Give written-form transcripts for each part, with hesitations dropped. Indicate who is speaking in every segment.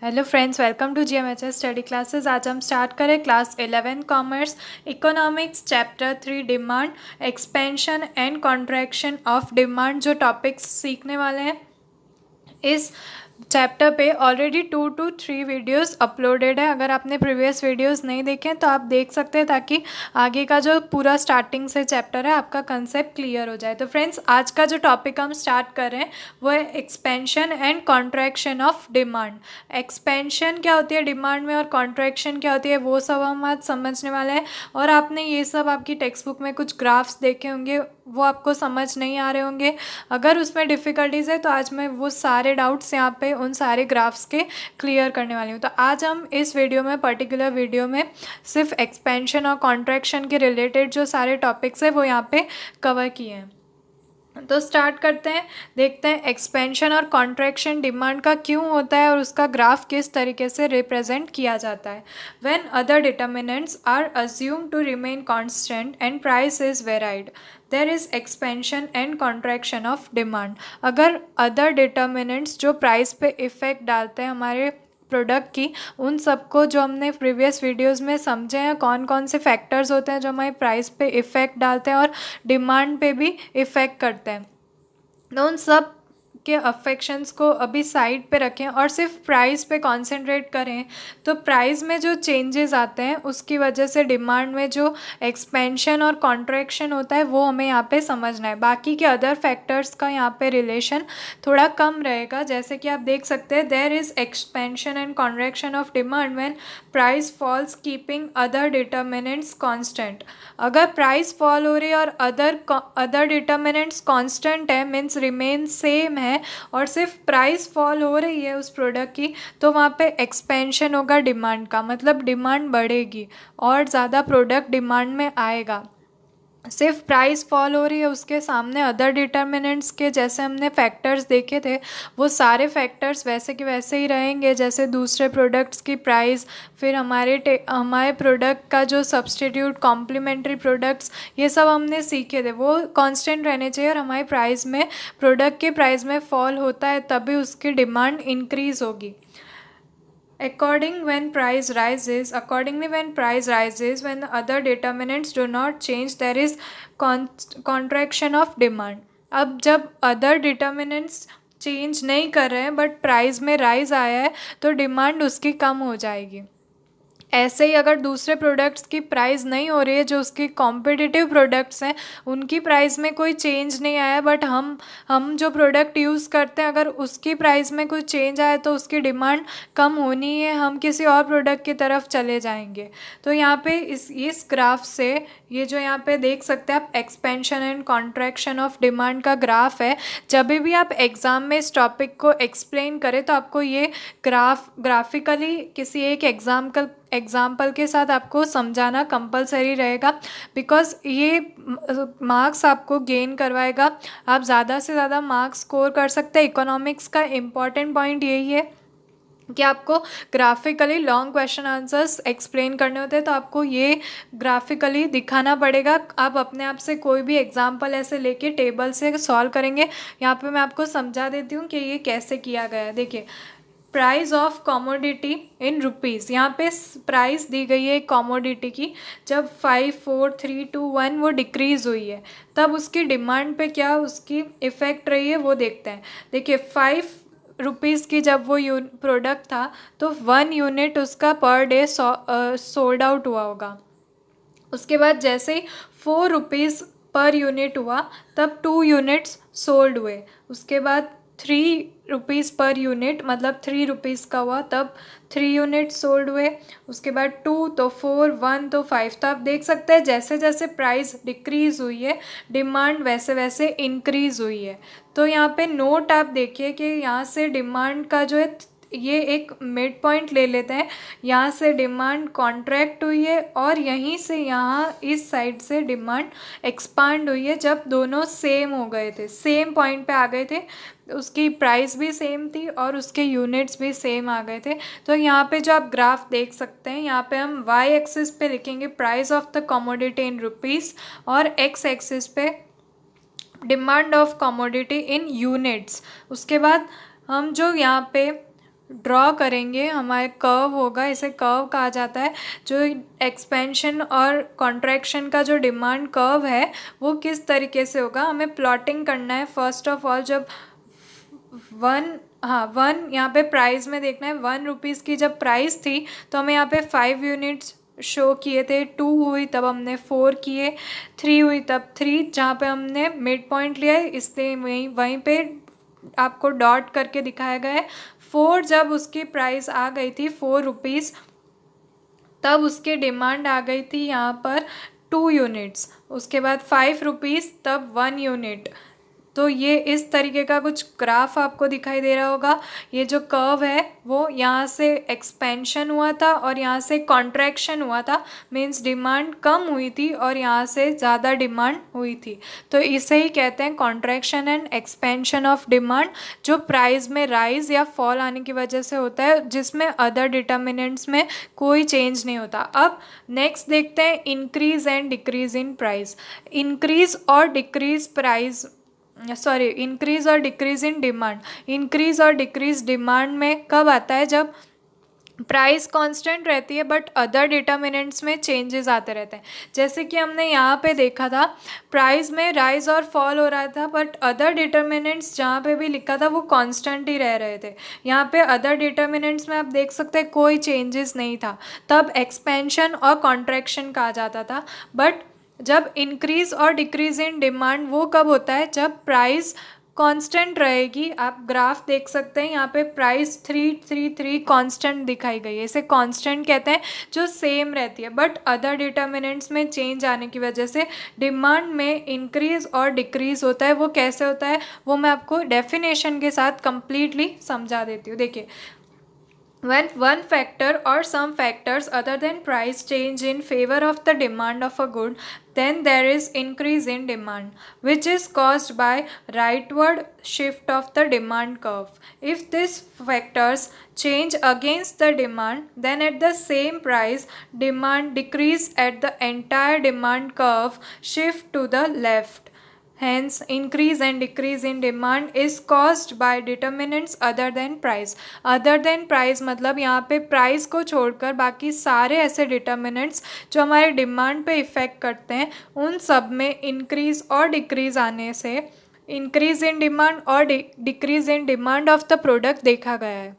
Speaker 1: Hello friends, welcome to GMHS study classes. आज हम start करें class 11 commerce economics chapter 3 demand expansion and contraction of demand. जो topics सीखने वाले हैं इस चैप्टर पे ऑलरेडी 2 to 3 वीडियोस अपलोडेड है। अगर आपने प्रीवियस वीडियोस नहीं देखे तो आप देख सकते हैं, ताकि आगे का जो पूरा स्टार्टिंग से चैप्टर है आपका कंसेप्ट क्लियर हो जाए। तो फ्रेंड्स, आज का जो टॉपिक हम स्टार्ट कर रहे हैं वो है expansion and contraction of demand. Expansion क्या होती है डिमांड में और कॉन्ट्रैक्शन क्या होती है, वो सब हम आज समझने वाले हैं। और आपने ये सब आपकी टेक्स्ट बुक में कुछ ग्राफ्स देखे होंगे, वो आपको समझ नहीं आ रहे होंगे। अगर उसमें डिफ़िकल्टीज़ है तो आज मैं वो सारे डाउट्स यहाँ पे उन सारे ग्राफ्स के क्लियर करने वाली हूँ। तो आज हम इस वीडियो में पर्टिकुलर वीडियो में सिर्फ एक्सपेंशन और कॉन्ट्रैक्शन के रिलेटेड जो सारे टॉपिक्स है वो यहाँ पे कवर किए हैं। तो स्टार्ट करते हैं, देखते हैं एक्सपेंशन और कॉन्ट्रैक्शन डिमांड का क्यों होता है और उसका ग्राफ किस तरीके से रिप्रेजेंट किया जाता है। When other determinants are assumed to remain constant and price is varied, there is expansion and contraction of demand. अगर अदर डिटर्मिनेंट्स जो प्राइस पे इफ़ेक्ट डालते हैं हमारे प्रोडक्ट की, उन सबको जो हमने प्रीवियस वीडियोस में समझे हैं कौन कौन से फैक्टर्स होते हैं जो हमारे प्राइस पे इफ़ेक्ट डालते हैं और डिमांड पे भी इफ़ेक्ट करते हैं, तो उन सब के अफेक्शंस को अभी साइड पे रखें और सिर्फ प्राइस पे कंसंट्रेट करें। तो प्राइस में जो चेंजेस आते हैं उसकी वजह से डिमांड में जो एक्सपेंशन और कॉन्ट्रैक्शन होता है वो हमें यहाँ पे समझना है। बाकी के अदर फैक्टर्स का यहाँ पे रिलेशन थोड़ा कम रहेगा। जैसे कि आप देख सकते हैं, there is expansion and contraction of demand when price falls keeping other determinants constant. अगर प्राइस फॉल हो रही है और अदर डिटर्मिनेंट्स कांस्टेंट है, मीन्स रिमेन सेम है, और सिर्फ प्राइस फॉल हो रही है उस प्रोडक्ट की, तो वहाँ पे एक्सपेंशन होगा डिमांड का, मतलब डिमांड बढ़ेगी और ज़्यादा प्रोडक्ट डिमांड में आएगा। सिर्फ प्राइस फॉल हो रही है, उसके सामने अदर डिटर्मिनेंट्स के जैसे हमने फैक्टर्स देखे थे वो सारे फैक्टर्स वैसे के वैसे ही रहेंगे। जैसे दूसरे प्रोडक्ट्स की प्राइस, फिर हमारे प्रोडक्ट का जो सब्सटीट्यूट कॉम्प्लीमेंट्री प्रोडक्ट्स, ये सब हमने सीखे थे, वो कांस्टेंट रहने चाहिए। और हमारी प्राइस में, प्रोडक्ट के प्राइस में फॉल होता है तभी उसकी डिमांड इंक्रीज़ होगी। Accordingly, when price rises, when the other determinants do not change, there is contraction of demand. अब जब अदर डिटर्मिनेंट्स चेंज नहीं कर रहे हैं बट प्राइस में राइज आया है तो डिमांड उसकी कम हो जाएगी। ऐसे ही अगर दूसरे प्रोडक्ट्स की प्राइस नहीं हो रही है, जो उसकी कॉम्पिटिटिव प्रोडक्ट्स हैं उनकी प्राइस में कोई चेंज नहीं आया, बट हम जो प्रोडक्ट यूज़ करते हैं अगर उसकी प्राइस में कोई चेंज आया तो उसकी डिमांड कम होनी है, हम किसी और प्रोडक्ट की तरफ चले जाएंगे। तो यहाँ पे इस ग्राफ से, ये जो यहाँ पे देख सकते हैं आप, expansion and contraction of demand का ग्राफ है। जब भी आप एग्ज़ाम में इस टॉपिक को एक्सप्लेन करें तो आपको ये ग्राफिकली किसी एक एग्जाम्पल के साथ आपको समझाना कंपलसरी रहेगा, बिकॉज ये मार्क्स आपको गेन करवाएगा। आप ज़्यादा से ज़्यादा मार्क्स स्कोर कर सकते हैं। इकोनॉमिक्स का इम्पॉर्टेंट पॉइंट यही है कि आपको graphically long question answers explain करने होते हैं, तो आपको ये ग्राफिकली दिखाना पड़ेगा। आप अपने आप से कोई भी एग्जांपल ऐसे लेके टेबल से सॉल्व करेंगे। यहाँ पे मैं आपको समझा देती हूँ कि ये कैसे किया गया है। देखिए, price of commodity in rupees, यहाँ पे प्राइस दी गई है एक कॉमोडिटी की। जब 5, 4, 3, 2, 1 वो डिक्रीज़ हुई है, तब उसकी डिमांड पे क्या उसकी इफ़ेक्ट रही है वो देखते हैं। देखिए, 5 रुपीज़ की जब वो प्रोडक्ट था तो 1 यूनिट उसका पर डे सोल्ड आउट हुआ होगा। उसके बाद जैसे ही 4 रुपीज़ पर यूनिट हुआ तब 2 यूनिट्स सोल्ड हुए। उसके बाद 3 रुपीज़ पर यूनिट, मतलब 3 रुपीज़ का हुआ तब 3 यूनिट सोल्ड हुए। उसके बाद 2 तो 4, 1 तो 5। तो आप देख सकते हैं जैसे जैसे प्राइस डिक्रीज़ हुई है डिमांड वैसे वैसे इंक्रीज़ हुई है। तो यहाँ पे नोट आप देखिए कि यहाँ से डिमांड का जो है, ये एक मिड पॉइंट ले लेते हैं, यहाँ से डिमांड कॉन्ट्रैक्ट हुई है और यहीं से यहाँ इस साइड से डिमांड एक्सपांड हुई है। जब दोनों सेम हो गए थे, सेम पॉइंट पे आ गए थे, उसकी प्राइस भी सेम थी और उसके यूनिट्स भी सेम आ गए थे। तो यहाँ पे जो आप ग्राफ देख सकते हैं, यहाँ पे हम वाई एक्सिस पे लिखेंगे price of the commodity in rupees और एक्स एक्सिस पे demand of commodity in units. उसके बाद हम जो यहाँ पे ड्रॉ करेंगे, हमारे कर्व होगा, इसे कर्व कहा जाता है। जो एक्सपेंशन और कॉन्ट्रैक्शन का जो डिमांड कर्व है वो किस तरीके से होगा, हमें प्लॉटिंग करना है। फर्स्ट ऑफ ऑल जब वन यहाँ पे प्राइस में देखना है, 1 रुपीज़ की जब प्राइस थी तो हमें यहाँ पे 5 यूनिट्स शो किए थे, 2 हुई तब हमने 4 किए, 3 हुई तब 3, जहाँ पे हमने मिड पॉइंट लिया है इसलिए वहीं पे आपको डॉट करके दिखाया गया है। 4 जब उसकी प्राइस आ गई थी 4 रुपीज़, तब उसकी डिमांड आ गई थी यहाँ पर 2 यूनिट्स। उसके बाद 5 रुपीज़ तब 1 यूनिट। तो ये इस तरीके का कुछ ग्राफ आपको दिखाई दे रहा होगा। ये जो कर्व है वो यहाँ से एक्सपेंशन हुआ था और यहाँ से कॉन्ट्रैक्शन हुआ था, मीन्स डिमांड कम हुई थी और यहाँ से ज़्यादा डिमांड हुई थी। तो इसे ही कहते हैं contraction and expansion of demand, जो प्राइस में राइज या फॉल आने की वजह से होता है, जिसमें अदर डिटर्मिनेंट्स में कोई चेंज नहीं होता। अब नेक्स्ट देखते हैं increase and decrease in price. Increase और डिक्रीज प्राइस इंक्रीज और डिक्रीज इन डिमांड। इंक्रीज और डिक्रीज डिमांड में कब आता है, जब प्राइस कांस्टेंट रहती है बट अदर डिटर्मिनेंट्स में चेंजेस आते रहते हैं। जैसे कि हमने यहाँ पे देखा था, प्राइस में राइज और फॉल हो रहा था बट अदर डिटर्मिनेंट्स जहाँ पे भी लिखा था वो कांस्टेंट ही रह रहे थे। यहाँ पे अदर डिटर्मिनेंट्स में आप देख सकते हैं कोई चेंजेस नहीं था, तब एक्सपेंशन और कॉन्ट्रैक्शन कहा जाता था। बट जब इंक्रीज और डिक्रीज इन डिमांड वो कब होता है, जब प्राइस कांस्टेंट रहेगी। आप ग्राफ देख सकते हैं यहाँ पे प्राइस 333 कांस्टेंट दिखाई गई है, इसे कांस्टेंट कहते हैं, जो सेम रहती है। बट अदर डिटर्मिनेंट्स में चेंज आने की वजह से डिमांड में इंक्रीज और डिक्रीज होता है। वो कैसे होता है वो मैं आपको डेफिनेशन के साथ कंप्लीटली समझा देती हूँ। देखिए, when one factor or some factors other than price change in favor of the demand of a good, then there is increase in demand, which is caused by rightward shift of the demand curve. If these factors change against the demand, then at the same price demand decrease at the entire demand curve shift to the left. Hence, increase and decrease in demand is caused by determinants other than price. Other than price मतलब यहाँ पे price को छोड़कर बाकी सारे ऐसे determinants जो हमारे demand पे इफ़ेक्ट करते हैं, उन सब में increase और decrease आने से increase in demand और decrease in demand of the product देखा गया है।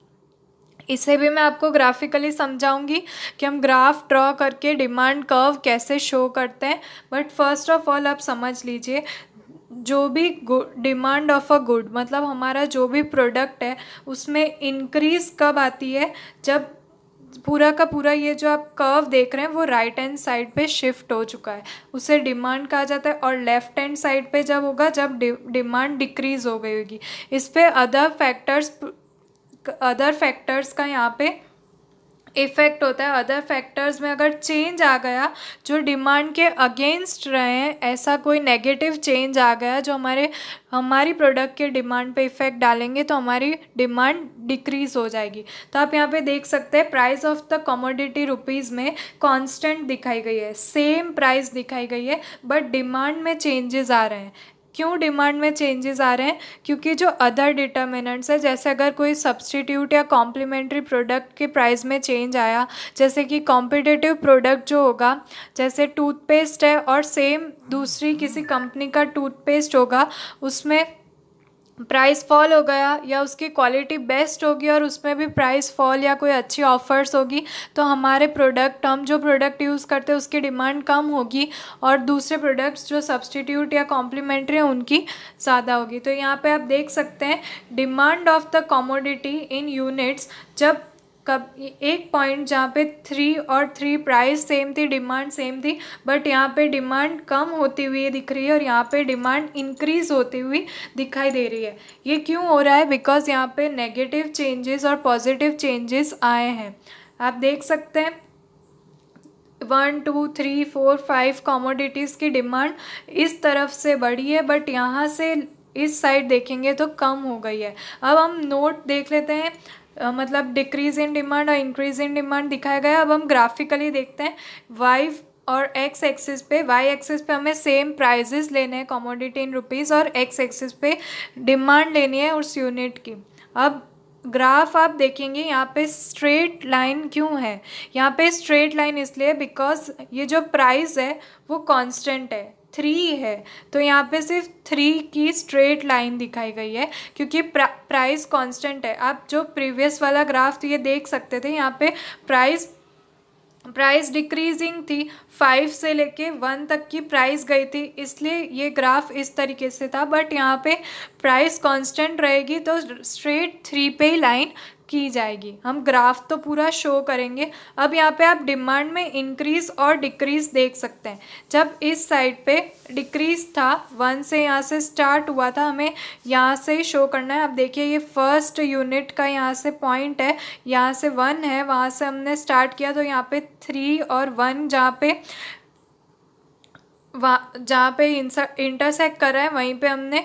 Speaker 1: इसे भी मैं आपको ग्राफिकली समझाऊंगी कि हम ग्राफ ड्रॉ करके डिमांड कर्व कैसे शो करते हैं। बट फर्स्ट ऑफ ऑल आप समझ लीजिए, जो भी डिमांड ऑफ अ गुड मतलब हमारा जो भी प्रोडक्ट है उसमें इंक्रीज़ कब आती है, जब पूरा का पूरा ये जो आप कर्व देख रहे हैं वो राइट हैंड साइड पे शिफ्ट हो चुका है, उसे डिमांड कहा जाता है। और लेफ्ट हैंड साइड पे जब होगा, जब डिमांड डिक्रीज़ हो गई होगी। इस पे अदर फैक्टर्स का यहाँ पे इफ़ेक्ट होता है। अदर फैक्टर्स में अगर चेंज आ गया जो डिमांड के अगेंस्ट रहे हैं, ऐसा कोई नेगेटिव चेंज आ गया जो हमारी प्रोडक्ट के डिमांड पे इफ़ेक्ट डालेंगे, तो हमारी डिमांड डिक्रीज़ हो जाएगी। तो आप यहाँ पे देख सकते हैं price of the commodity rupees में कांस्टेंट दिखाई गई है, सेम प्राइस दिखाई गई है, बट डिमांड में चेंजेस आ रहे हैं। क्यों डिमांड में चेंजेस आ रहे हैं? क्योंकि जो अदर डिटर्मिनेंट्स है, जैसे अगर कोई सब्सटीट्यूट या कॉम्प्लीमेंट्री प्रोडक्ट के प्राइस में चेंज आया, जैसे कि कॉम्पिटिटिव प्रोडक्ट जो होगा, जैसे टूथपेस्ट है और सेम दूसरी किसी कंपनी का टूथपेस्ट होगा, उसमें प्राइस फॉल हो गया या उसकी क्वालिटी बेस्ट होगी और उसमें भी प्राइस फॉल या कोई अच्छी ऑफर्स होगी, तो हमारे प्रोडक्ट, हम जो प्रोडक्ट यूज़ करते हैं उसकी डिमांड कम होगी और दूसरे प्रोडक्ट्स जो सब्सटीट्यूट या कॉम्प्लीमेंट्री हैं उनकी ज़्यादा होगी। तो यहाँ पे आप देख सकते हैं demand of the commodity in units, जब कब एक पॉइंट जहाँ पे 3 और 3 प्राइस सेम थी, डिमांड सेम थी, बट यहाँ पे डिमांड कम होती हुई दिख रही है और यहाँ पे डिमांड इंक्रीज़ होती हुई दिखाई दे रही है। ये क्यों हो रहा है? बिकॉज यहाँ पे नेगेटिव चेंजेस और पॉजिटिव चेंजेस आए हैं। आप देख सकते हैं 1 2 3 4 5 कमोडिटीज़ की डिमांड इस तरफ से बढ़ी है, बट यहाँ से इस साइड देखेंगे तो कम हो गई है। अब हम नोट देख लेते हैं, मतलब डिक्रीज इन डिमांड और इंक्रीज इन डिमांड दिखाया गया। अब हम ग्राफिकली देखते हैं, वाई और एक्स एक्सिस पे, वाई एक्सिस पे हमें सेम प्राइजेस लेने हैं कमोडिटी इन रुपीज़, और एक्स एक्सिस पे डिमांड लेनी है उस यूनिट की। अब ग्राफ आप देखेंगे यहाँ पे स्ट्रेट लाइन क्यों है, यहाँ पे स्ट्रेट लाइन इसलिए बिकॉज ये जो प्राइस है वो कांस्टेंट है, 3 है, तो यहाँ पे सिर्फ 3 की स्ट्रेट लाइन दिखाई गई है क्योंकि प्राइस कांस्टेंट है। आप जो प्रीवियस वाला ग्राफ ये देख सकते थे, यहाँ पे प्राइस डिक्रीजिंग थी, 5 से लेके 1 तक की प्राइस गई थी, इसलिए ये ग्राफ इस तरीके से था। बट यहाँ पे प्राइस कांस्टेंट रहेगी तो स्ट्रेट 3 पे ही लाइन की जाएगी। हम ग्राफ तो पूरा शो करेंगे। अब यहाँ पे आप डिमांड में इंक्रीज और डिक्रीज देख सकते हैं। जब इस साइड पे डिक्रीज था, 1 से यहाँ से स्टार्ट हुआ था, हमें यहाँ से शो करना है। अब देखिए ये फर्स्ट यूनिट का यहाँ से पॉइंट है, यहाँ से 1 है, वहाँ से हमने स्टार्ट किया तो यहाँ पे 3 और 1 जहाँ पे इंटरसेक्ट कर रहा है वहीं पे हमने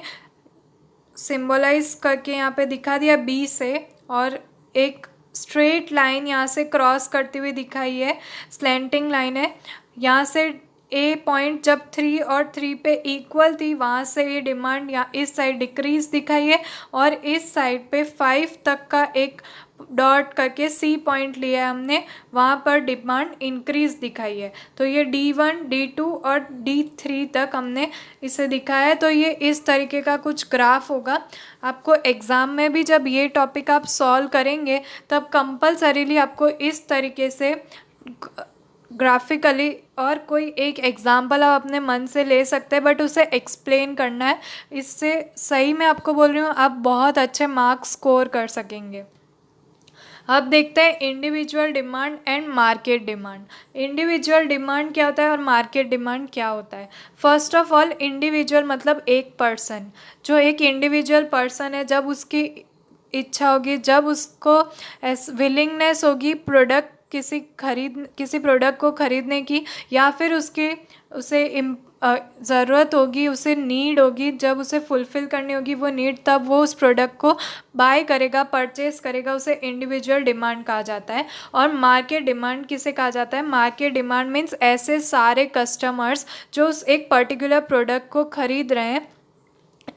Speaker 1: सिंबलाइज करके यहाँ पे दिखा दिया बी से, और एक स्ट्रेट लाइन यहाँ से क्रॉस करती हुई दिखाई है, स्लैंटिंग लाइन है। यहाँ से ए पॉइंट जब 3 और 3 पे इक्वल थी, वहाँ से ये डिमांड या इस साइड डिक्रीज दिखाई है, और इस साइड पे 5 तक का एक डॉट करके सी पॉइंट लिया है हमने, वहाँ पर डिमांड इंक्रीज दिखाई है। तो ये D1, D2 और D3 तक हमने इसे दिखाया है। तो ये इस तरीके का कुछ ग्राफ होगा। आपको एग्ज़ाम में भी जब ये टॉपिक आप सॉल्व करेंगे तब कंपलसरीली आपको इस तरीके से ग्राफिकली, और कोई एक एग्जाम्पल आप अपने मन से ले सकते हैं बट उसे एक्सप्लेन करना है। इससे सही मैं आपको बोल रही हूँ, आप बहुत अच्छे मार्क्स स्कोर कर सकेंगे। अब देखते हैं individual demand and market demand. Individual demand क्या होता है और मार्केट डिमांड क्या होता है। फर्स्ट ऑफ ऑल, इंडिविजुअल मतलब एक पर्सन। जो एक इंडिविजुअल पर्सन है, जब उसकी इच्छा होगी, जब उसको विलिंगनेस होगी किसी प्रोडक्ट को खरीदने की, या फिर उसे ज़रूरत होगी, उसे नीड होगी, जब उसे फुलफ़िल करनी होगी वो नीड, तब वो उस प्रोडक्ट को बाय करेगा, परचेस करेगा, उसे इंडिविजुअल डिमांड कहा जाता है। और मार्केट डिमांड किसे कहा जाता है। मार्केट डिमांड मीन्स ऐसे सारे कस्टमर्स जो उस एक पर्टिकुलर प्रोडक्ट को ख़रीद रहे हैं,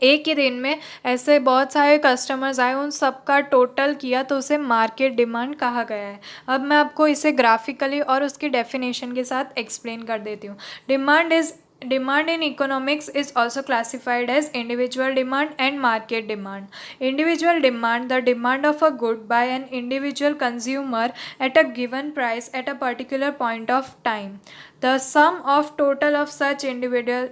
Speaker 1: एक ही दिन में ऐसे बहुत सारे कस्टमर्स आए, उन सबका टोटल किया तो उसे मार्केट डिमांड कहा गया है। अब मैं आपको इसे ग्राफिकली और उसकी डेफिनेशन के साथ एक्सप्लेन कर देती हूँ। Demand in economics is also classified as individual demand and market demand. Individual demand, the demand of a good by an individual consumer at a given price at a particular point of time. The sum of total of such individual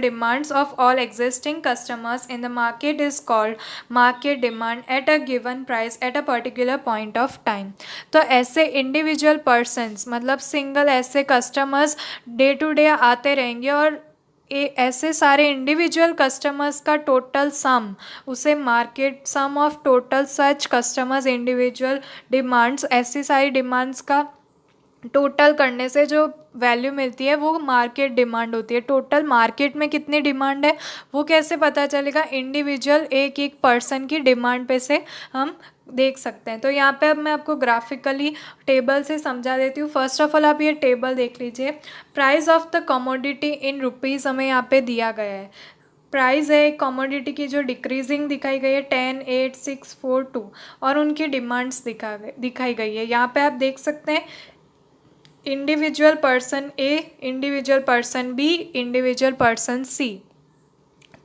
Speaker 1: demands of all existing customers in the market is called market demand at a given price at a particular point of time. तो ऐसे individual persons मतलब single ऐसे customers day to day आते रहेंगे, और ऐसे सारे individual customers का टोटल सम, उसे market sum of total such customers individual demands, ऐसी सारी डिमांड्स का टोटल करने से जो वैल्यू मिलती है वो मार्केट डिमांड होती है। टोटल मार्केट में कितनी डिमांड है वो कैसे पता चलेगा। इंडिविजुअल एक एक पर्सन की डिमांड पे से हम देख सकते हैं। तो यहाँ पे अब मैं आपको ग्राफिकली टेबल से समझा देती हूँ। फर्स्ट ऑफ ऑल आप ये टेबल देख लीजिए। Price of the commodity in rupees हमें यहाँ पे दिया गया है। प्राइस है कमोडिटी की जो डिक्रीजिंग दिखाई गई है 10, 8, 6, 4, 2, और उनकी डिमांड्स दिखाई गई है। यहाँ पे आप देख सकते हैं individual person A, individual person B, individual person C,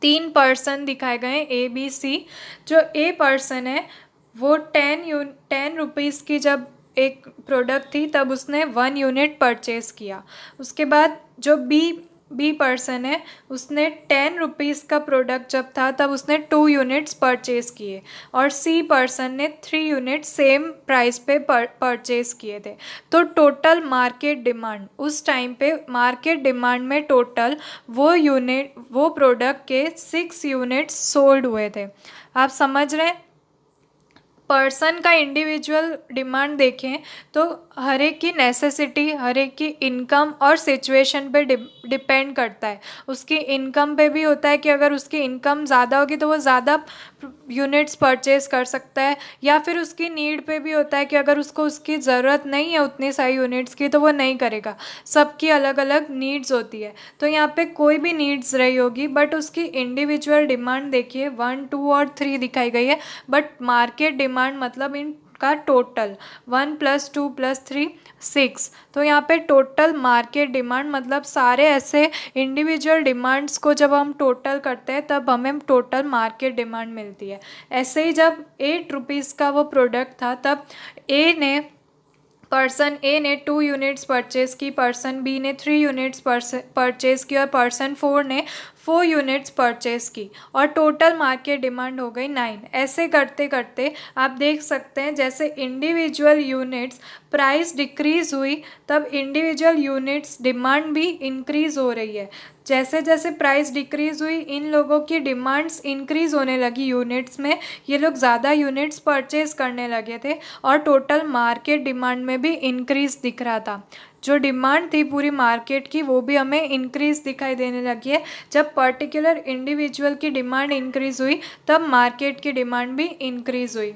Speaker 1: 3 person दिखाए गए हैं ए बी सी। जो ए पर्सन है वो 10 रुपीज़ की जब एक प्रोडक्ट थी तब उसने 1 यूनिट परचेज़ किया। उसके बाद जो बी पर्सन है उसने 10 रुपीज़ का प्रोडक्ट जब था तब उसने 2 यूनिट्स परचेज़ किए, और सी पर्सन ने 3 यूनिट सेम प्राइस पे परचेज़ किए थे। तो टोटल मार्केट डिमांड उस टाइम पे, मार्केट डिमांड में टोटल वो प्रोडक्ट के 6 यूनिट्स सोल्ड हुए थे। आप समझ रहे हैं। पर्सन का इंडिविजुअल डिमांड देखें तो हर एक की नेसेसिटी, हर एक की इनकम और सिचुएशन पे डिपेंड करता है। उसकी इनकम पे भी होता है कि अगर उसकी इनकम ज़्यादा होगी तो वो ज़्यादा यूनिट्स परचेज कर सकता है, या फिर उसकी नीड पे भी होता है कि अगर उसको उसकी ज़रूरत नहीं है उतनी सारी यूनिट्स की तो वो नहीं करेगा। सबकी अलग अलग नीड्स होती है, तो यहाँ पे कोई भी नीड्स रही होगी बट उसकी इंडिविजुअल डिमांड देखिए 1, 2 और 3 दिखाई गई है, बट मार्केट डिमांड मतलब इनका टोटल 1 + 2 + 3 6। तो यहाँ पे टोटल मार्केट डिमांड मतलब सारे ऐसे इंडिविजुअल डिमांड्स को जब हम टोटल करते हैं तब हमें टोटल मार्केट डिमांड मिलती है। ऐसे ही जब 8 रुपीज़ का वो प्रोडक्ट था तब पर्सन ए ने 2 यूनिट्स परचेज़ की, पर्सन बी ने 3 यूनिट्स परचेज़ की और पर्सन 4 ने 4 यूनिट्स परचेज़ की और टोटल मार्केट डिमांड हो गई 9। ऐसे करते करते आप देख सकते हैं जैसे इंडिविजुअल यूनिट्स प्राइस डिक्रीज़ हुई तब इंडिविजुअल यूनिट्स डिमांड भी इंक्रीज़ हो रही है। जैसे जैसे प्राइस डिक्रीज़ हुई इन लोगों की डिमांड्स इंक्रीज़ होने लगी यूनिट्स में, ये लोग ज़्यादा यूनिट्स परचेज़ करने लगे थे और टोटल मार्केट डिमांड में भी इंक्रीज़ दिख रहा था। जो डिमांड थी पूरी मार्केट की वो भी हमें इंक्रीज़ दिखाई देने लगी है। जब पर्टिकुलर इंडिविजुअल की डिमांड इंक्रीज़ हुई तब मार्केट की डिमांड भी इंक्रीज़ हुई।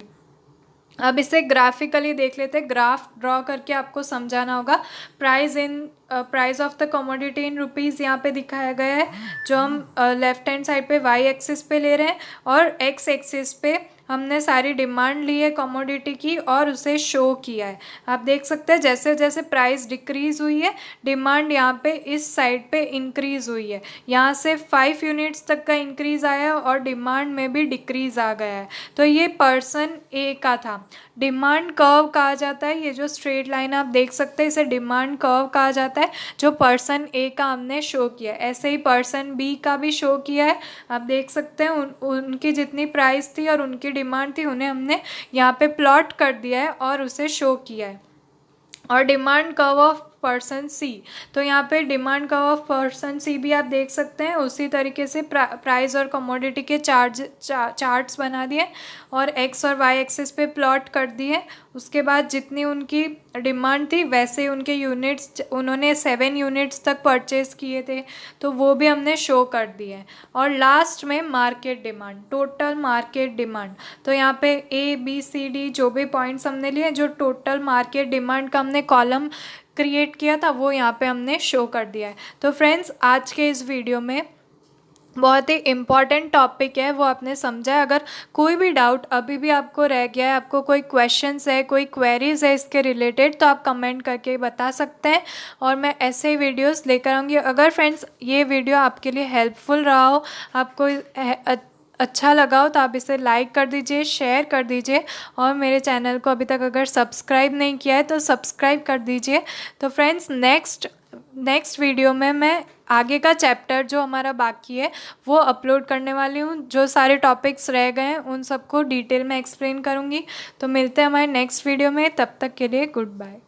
Speaker 1: अब इसे ग्राफिकली देख लेते हैं, ग्राफ ड्रॉ करके आपको समझाना होगा। Price of the commodity in rupees यहाँ पे दिखाया गया है, जो हम लेफ्ट हैंड साइड पे वाई एक्सिस पे ले रहे हैं और एक्स एक्सिस पे हमने सारी डिमांड ली है कमोडिटी की और उसे शो किया है। आप देख सकते हैं जैसे जैसे प्राइस डिक्रीज़ हुई है डिमांड यहाँ पे इस साइड पे इंक्रीज़ हुई है। यहाँ से 5 यूनिट्स तक का इंक्रीज़ आया है और डिमांड में भी डिक्रीज़ आ गया है। तो ये पर्सन ए का था। डिमांड कर्व कहा जाता है, ये जो स्ट्रेट लाइन आप देख सकते हैं इसे डिमांड कर्व कहा जाता है, जो पर्सन ए का हमने शो किया है। ऐसे ही पर्सन बी का भी शो किया है। आप देख सकते हैं उनकी जितनी प्राइस थी और उनकी डिमांड थी उन्हें हमने यहाँ पे प्लॉट कर दिया है और उसे शो किया है। और डिमांड कर्व ऑफ पर्सन सी, तो यहाँ पे डिमांड कर्व ऑफ पर्सन सी भी आप देख सकते हैं। उसी तरीके से प्राइस और कमोडिटी के चार्ट्स बना दिए और एक्स और वाई एक्सिस पे प्लॉट कर दिए। उसके बाद जितनी उनकी डिमांड थी वैसे उनके यूनिट्स उन्होंने 7 यूनिट्स तक परचेज़ किए थे तो वो भी हमने शो कर दिए। और लास्ट में market demand, total market demand, तो यहाँ पे ए बी सी डी जो भी पॉइंट्स हमने लिए जो टोटल मार्केट डिमांड का हमने कॉलम क्रिएट किया था वो यहाँ पे हमने शो कर दिया है। तो फ्रेंड्स आज के इस वीडियो में बहुत ही इम्पॉर्टेंट टॉपिक है वो आपने समझा है। अगर कोई भी डाउट अभी भी आपको रह गया है, आपको कोई क्वेश्चंस है, कोई क्वेरीज है इसके रिलेटेड, तो आप कमेंट करके बता सकते हैं और मैं ऐसे ही वीडियोस लेकर आऊँगी। अगर फ्रेंड्स ये वीडियो आपके लिए हेल्पफुल रहा हो, आपको अच्छा लगा हो तो आप इसे लाइक कर दीजिए, शेयर कर दीजिए और मेरे चैनल को अभी तक अगर सब्सक्राइब नहीं किया है तो सब्सक्राइब कर दीजिए। तो फ्रेंड्स नेक्स्ट वीडियो में मैं आगे का चैप्टर जो हमारा बाकी है वो अपलोड करने वाली हूँ। जो सारे टॉपिक्स रह गए हैं उन सबको डिटेल में एक्सप्लेन करूँगी। तो मिलते हैं हमारे नेक्स्ट वीडियो में, तब तक के लिए गुड बाय।